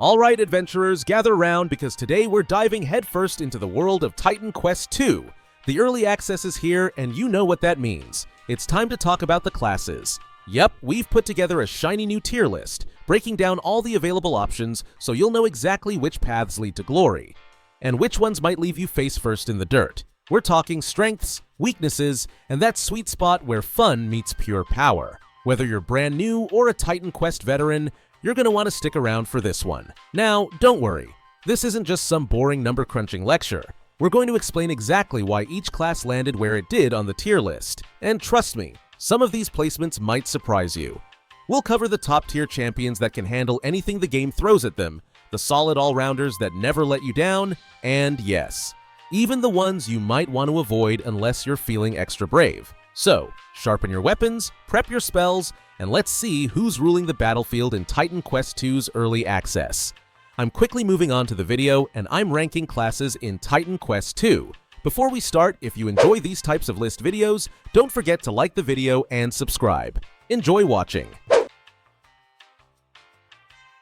Alright adventurers, gather round because today we're diving headfirst into the world of Titan Quest 2. The early access is here and you know what that means. It's time to talk about the classes. Yep, we've put together a shiny new tier list, breaking down all the available options so you'll know exactly which paths lead to glory, and which ones might leave you face first in the dirt. We're talking strengths, weaknesses, and that sweet spot where fun meets pure power. Whether you're brand new or a Titan Quest veteran, you're going to want to stick around for this one. Now, don't worry. This isn't just some boring number-crunching lecture. We're going to explain exactly why each class landed where it did on the tier list. And trust me, some of these placements might surprise you. We'll cover the top-tier champions that can handle anything the game throws at them, the solid all-rounders that never let you down, and yes, even the ones you might want to avoid unless you're feeling extra brave. So, sharpen your weapons, prep your spells, and let's see who's ruling the battlefield in Titan Quest 2's early access. I'm quickly moving on to the video, and I'm ranking classes in Titan Quest 2. Before we start, if you enjoy these types of list videos, don't forget to like the video and subscribe. Enjoy watching!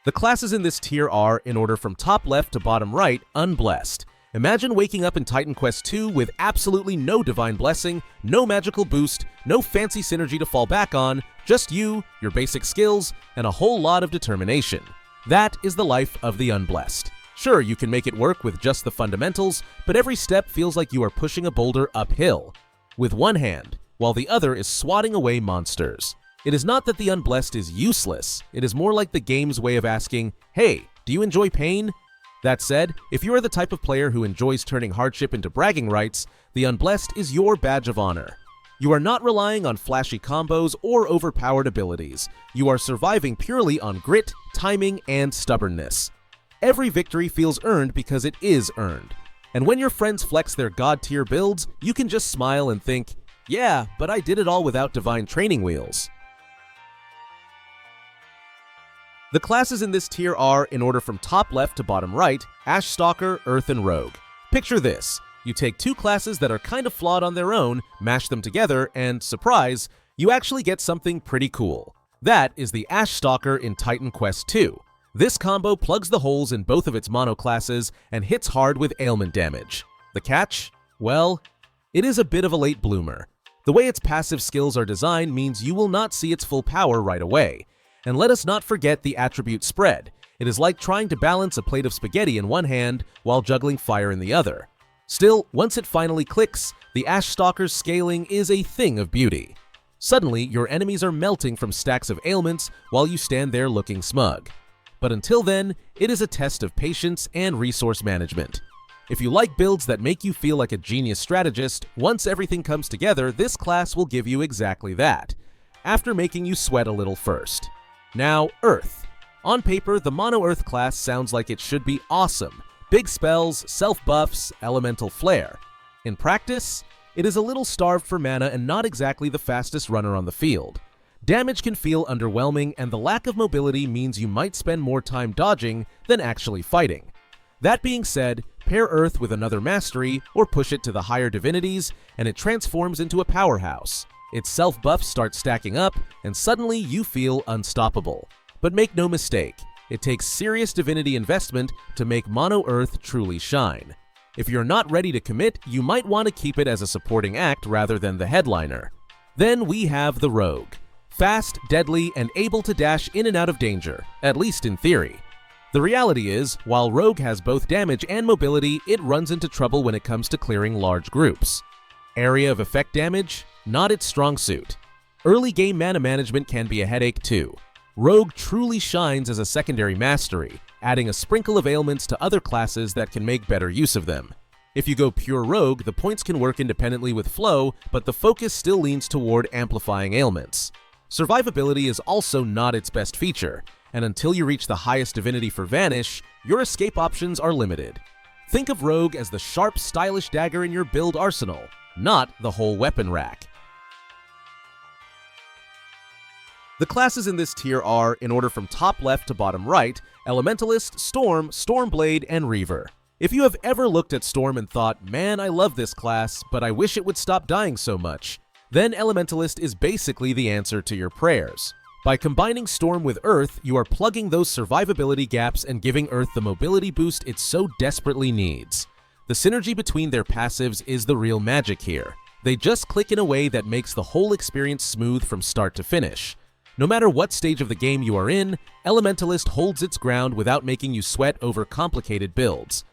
The classes in this tier are, in order from top left to bottom right, Unblessed. Imagine waking up in Titan Quest 2 with absolutely no divine blessing, no magical boost, no fancy synergy to fall back on, just you, your basic skills, and a whole lot of determination. That is the life of the Unblessed. Sure, you can make it work with just the fundamentals, but every step feels like you are pushing a boulder uphill, with one hand, while the other is swatting away monsters. It is not that the Unblessed is useless, it is more like the game's way of asking, hey, do you enjoy pain? That said, if you are the type of player who enjoys turning hardship into bragging rights, the Unblessed is your badge of honor. You are not relying on flashy combos or overpowered abilities. You are surviving purely on grit, timing, and stubbornness. Every victory feels earned because it is earned. And when your friends flex their god-tier builds, you can just smile and think, yeah, but I did it all without divine training wheels. The classes in this tier are, in order from top left to bottom right, Ash Stalker, Earth, and Rogue. Picture this. You take two classes that are kind of flawed on their own, mash them together, and surprise, you actually get something pretty cool. That is the Ash Stalker in Titan Quest 2. This combo plugs the holes in both of its mono classes and hits hard with ailment damage. The catch? Well, it is a bit of a late bloomer. The way its passive skills are designed means you will not see its full power right away. And let us not forget the attribute spread. It is like trying to balance a plate of spaghetti in one hand while juggling fire in the other. Still, once it finally clicks, the Ash Stalker's scaling is a thing of beauty. Suddenly, your enemies are melting from stacks of ailments while you stand there looking smug. But until then, it is a test of patience and resource management. If you like builds that make you feel like a genius strategist, once everything comes together, this class will give you exactly that, after making you sweat a little first. Now, Earth. On paper, the Mono Earth class sounds like it should be awesome. Big spells, self-buffs, elemental flair. In practice, it is a little starved for mana and not exactly the fastest runner on the field. Damage can feel underwhelming, and the lack of mobility means you might spend more time dodging than actually fighting. That being said, pair Earth with another mastery, or push it to the higher divinities, and it transforms into a powerhouse. Its self-buffs start stacking up, and suddenly you feel unstoppable. But make no mistake, it takes serious divinity investment to make Mono Earth truly shine. If you're not ready to commit, you might want to keep it as a supporting act rather than the headliner. Then we have the Rogue. Fast, deadly, and able to dash in and out of danger, at least in theory. The reality is, while Rogue has both damage and mobility, it runs into trouble when it comes to clearing large groups. Area of effect damage? Not its strong suit. Early game mana management can be a headache too. Rogue truly shines as a secondary mastery, adding a sprinkle of ailments to other classes that can make better use of them. If you go pure Rogue, the points can work independently with flow, but the focus still leans toward amplifying ailments. Survivability is also not its best feature, and until you reach the highest divinity for Vanish, your escape options are limited. Think of Rogue as the sharp, stylish dagger in your build arsenal, not the whole weapon rack. The classes in this tier are, in order from top left to bottom right, Elementalist, Storm, Stormblade, and Reaver. If you have ever looked at Storm and thought, man, I love this class, but I wish it would stop dying so much, then Elementalist is basically the answer to your prayers. By combining Storm with Earth, you are plugging those survivability gaps and giving Earth the mobility boost it so desperately needs. The synergy between their passives is the real magic here. They just click in a way that makes the whole experience smooth from start to finish. No matter what stage of the game you are in, Elementalist holds its ground without making you sweat over complicated builds.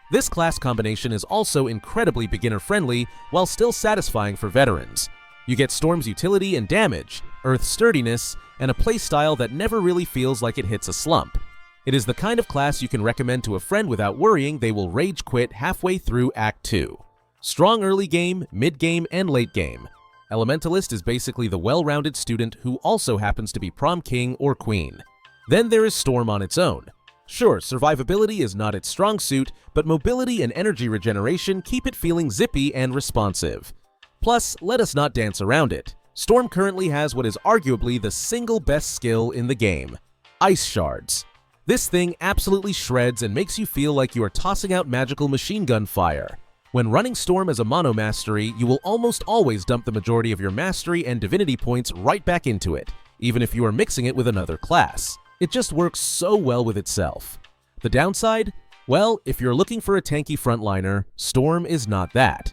This class combination is also incredibly beginner-friendly while still satisfying for veterans. You get Storm's utility and damage, Earth's sturdiness, and a playstyle that never really feels like it hits a slump. It is the kind of class you can recommend to a friend without worrying they will rage quit halfway through Act 2. Strong early game, mid-game, and late game. Elementalist is basically the well-rounded student who also happens to be prom king or queen. Then there is Storm on its own. Sure, survivability is not its strong suit, but mobility and energy regeneration keep it feeling zippy and responsive. Plus, let us not dance around it. Storm currently has what is arguably the single best skill in the game: Ice Shards. This thing absolutely shreds and makes you feel like you are tossing out magical machine gun fire. When running Storm as a mono mastery, you will almost always dump the majority of your mastery and divinity points right back into it, even if you are mixing it with another class. It just works so well with itself. The downside? Well, if you're looking for a tanky frontliner, Storm is not that.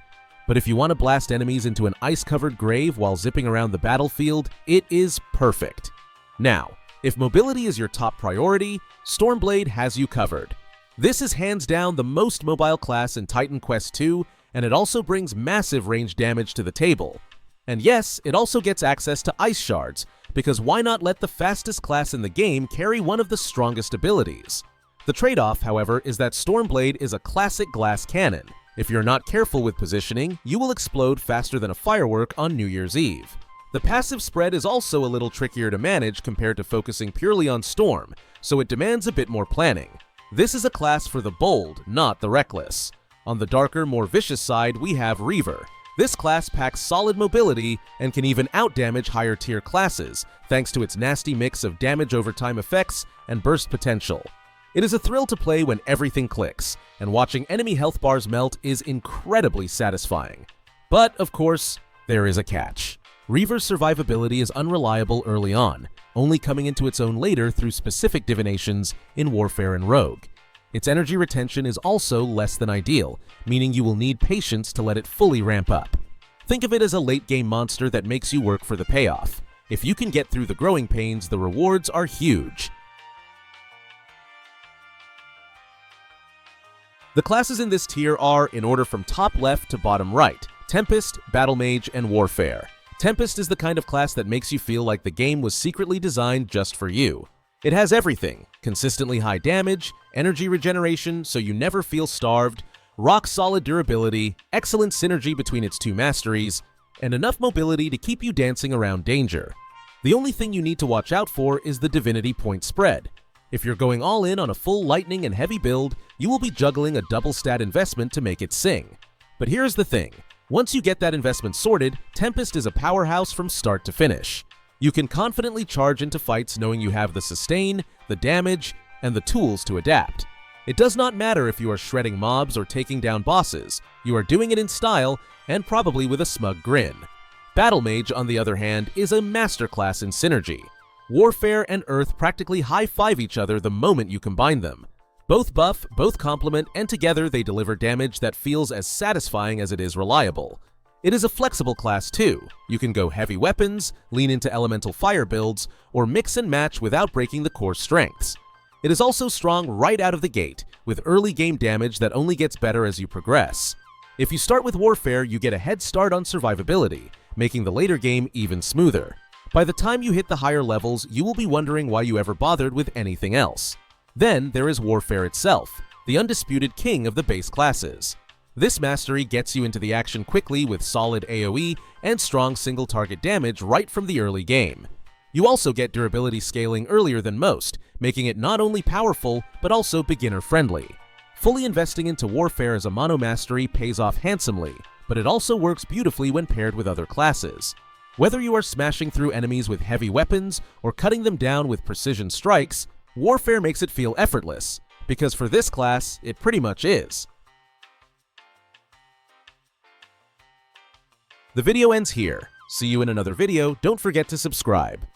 But if you want to blast enemies into an ice-covered grave while zipping around the battlefield, it is perfect. Now, if mobility is your top priority, Stormblade has you covered. This is hands down the most mobile class in Titan Quest 2, and it also brings massive range damage to the table. And yes, it also gets access to Ice Shards, because why not let the fastest class in the game carry one of the strongest abilities? The trade-off, however, is that Stormblade is a classic glass cannon. If you're not careful with positioning, you will explode faster than a firework on New Year's Eve. The passive spread is also a little trickier to manage compared to focusing purely on Storm, so it demands a bit more planning. This is a class for the bold, not the reckless. On the darker, more vicious side, we have Reaver. This class packs solid mobility and can even outdamage higher tier classes, thanks to its nasty mix of damage over time effects and burst potential. It is a thrill to play when everything clicks, and watching enemy health bars melt is incredibly satisfying. But, of course, there is a catch. Reaver's survivability is unreliable early on, only coming into its own later through specific divinations in Warfare and Rogue. Its energy retention is also less than ideal, meaning you will need patience to let it fully ramp up. Think of it as a late-game monster that makes you work for the payoff. If you can get through the growing pains, the rewards are huge. The classes in this tier are, in order from top left to bottom right, Tempest, Battle Mage, and Warfare. Tempest is the kind of class that makes you feel like the game was secretly designed just for you. It has everything: consistently high damage, energy regeneration so you never feel starved, rock-solid durability, excellent synergy between its two masteries, and enough mobility to keep you dancing around danger. The only thing you need to watch out for is the divinity point spread. If you're going all in on a full lightning and heavy build, you will be juggling a double stat investment to make it sing. But here's the thing. Once you get that investment sorted, Tempest is a powerhouse from start to finish. You can confidently charge into fights knowing you have the sustain, the damage, and the tools to adapt. It does not matter if you are shredding mobs or taking down bosses, you are doing it in style and probably with a smug grin. Battle Mage, on the other hand, is a masterclass in synergy. Warfare and Earth practically high-five each other the moment you combine them. Both buff, both complement, and together they deliver damage that feels as satisfying as it is reliable. It is a flexible class too. You can go heavy weapons, lean into elemental fire builds, or mix and match without breaking the core strengths. It is also strong right out of the gate, with early game damage that only gets better as you progress. If you start with Warfare, you get a head start on survivability, making the later game even smoother. By the time you hit the higher levels, you will be wondering why you ever bothered with anything else. Then there is Warfare itself, the undisputed king of the base classes. This mastery gets you into the action quickly with solid AoE and strong single target damage right from the early game. You also get durability scaling earlier than most, making it not only powerful, but also beginner friendly. Fully investing into Warfare as a mono mastery pays off handsomely, but it also works beautifully when paired with other classes. Whether you are smashing through enemies with heavy weapons or cutting them down with precision strikes, Warfare makes it feel effortless, because for this class, it pretty much is. The video ends here. See you in another video. Don't forget to subscribe.